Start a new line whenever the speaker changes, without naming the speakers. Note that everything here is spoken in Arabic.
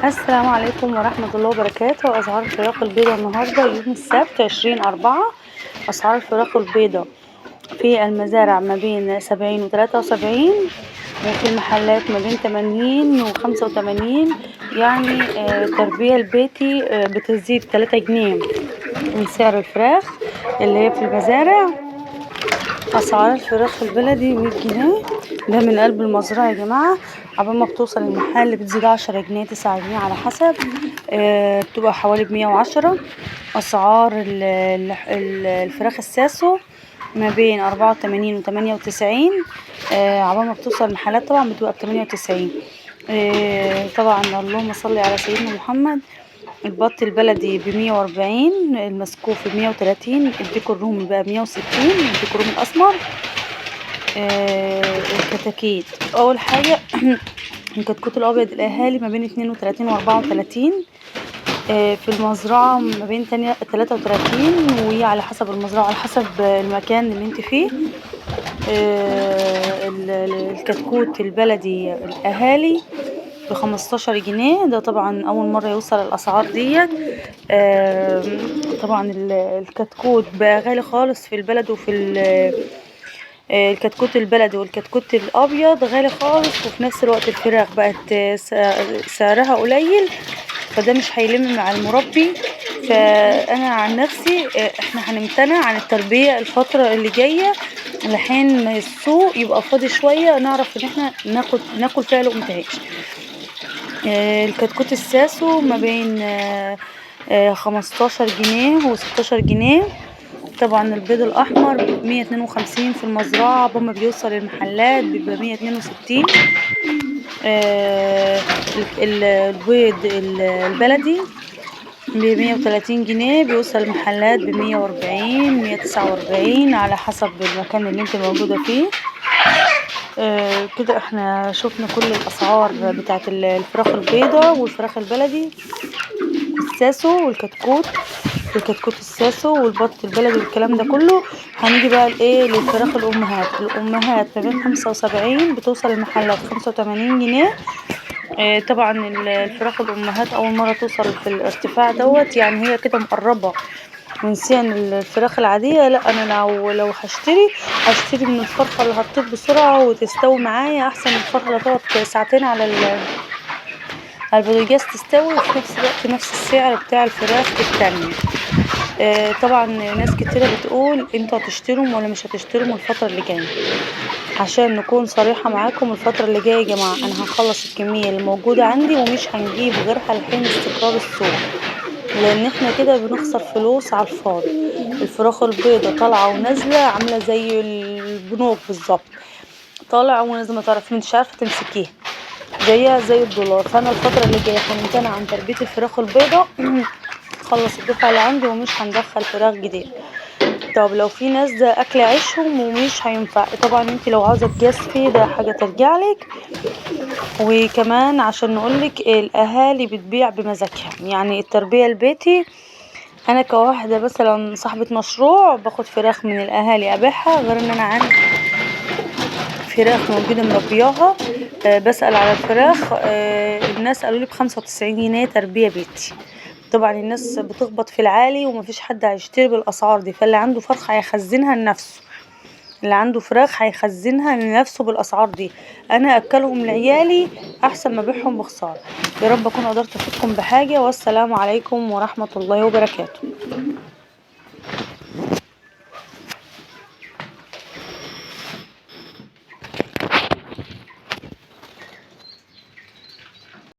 السلام عليكم ورحمة الله وبركاته. أسعار الفراخ البيضاء النهاردة يوم السبت 20/4. أسعار الفراخ البيضاء في المزارع ما بين 70 و73، وفي المحلات ما بين 80 و85. يعني التربية البيتي بتزيد 3 جنيه من سعر الفراخ اللي هي في المزارع. أسعار الفراخ البلدي 100 جنيه، ده من قلب المزرعة يا جماعة. عبال ما بتوصل المحل بتزيد 10 جنيه 9 جنيه على حسب. بتبقى حوالي ب110. أسعار الفراخ الساسو ما بين 84 و98. عبال ما بتوصل المحلات طبعا بتبقى ب98. طبعا اللهم صل على سيدنا محمد. البط البلدي ب140، المسكوف ب130، الديك الرومي بقى ب160، الديك الرومي الأسمر. الكتاكيت أول حاجة الكتكوت الأبيض الأهالي ما بين 32 و34. في المزرعة ما بين 33، وهي على حسب المزرعة على حسب المكان اللي انت فيه. الكتكوت البلدي الأهالي ب15 جنيه، ده طبعا أول مرة يوصل الأسعار ديت. طبعا الكتكوت بقى غالي خالص في البلد وفي الكتكوت البلدي والكتكوت الأبيض غالي خالص، وفي نفس الوقت الفراخ بقت سعرها قليل، فده مش هيلم مع المربي. فأنا عن نفسي احنا هنمتنع عن التربية الفترة اللي جاية لحين ما السوق يبقى فاضي شوية، نعرف ان احنا ناكل فيها لقمة عيش. الكتكوت الساسو ما بين 15 جنيه و16 جنيه. طبعا البيض الأحمر ب152 في المزرعة، عقبال ما بيوصل المحلات بيبقى 162. البيض البلدي ب130 جنيه، بيوصل المحلات ب140 149 على حسب المكان اللي انت موجودة فيه. كده احنا شفنا كل الأسعار بتاعت الفراخ البيضاء والفراخ البلدي، الساسو والكتكوت الساسو والبط البلدي والكلام ده كله. هنيجي بقى لايه للفراخ الامهات ما بين 75، بتوصل المحلات 85 جنيه. طبعا الفراخ الامهات اول مره توصل في الارتفاع دوت، يعني هي كده مقربه من سن الفراخ العاديه. لا انا لو هشتري من الفرخه اللي هتطيب بسرعه وتستوي معايا، احسن من الفرخه اللي هتقعد ساعتين على البوتاجاز تستوي، وفي نفس الوقت نفس السعر بتاع الفراخ التانية. طبعا ناس كتيرة بتقول انتوا هتشتروا ولا مش هتشتروا الفترة اللي جاية. عشان نكون صريحة معاكم، الفترة اللي جاية يا جماعة انا هخلص الكمية اللي موجودة عندي ومش هنجيب غيرها لحين استقرار السوق، لان احنا كده بنخسر فلوس على الفاضي. الفراخ البيضة طالعة ونازلة عاملة زي البنوك بالظبط، طالع ونازل، ما تعرفي مش عارفة تمسكيها، زيها زي الدولار. فانا الفترة اللي جاية هنمتنع عن تربية الفراخ البيضة خلص الدفعة اللي عندي ومش هندخل فراخ جديد. طب لو في ناس ده اكل عيشهم ومش هينفع، طبعا انت لو عاوزة تجازفي ده حاجة ترجعلك. وكمان عشان نقولك الاهالي بتبيع بمزاجها، يعني التربية البيتي انا كواحدة مثلا صاحبة مشروع باخد فراخ من الاهالي ابيعها، غير ان انا عندي فراخ موجودة مربياها. بسأل على الفراخ، الناس قالوا لي ب95 جنيه تربية بيتي. طبعا الناس بتخبط في العالي ومفيش حد هيشتري بالاسعار دي، فاللي عنده فرخ هيخزنها لنفسه، اللي عنده فراخ هيخزنها لنفسه بالاسعار دي. انا اكلهم لعيالي احسن ما ابيعهم بخسارة. يا رب اكون قدرت افيدكم بحاجة، والسلام عليكم ورحمة الله وبركاته.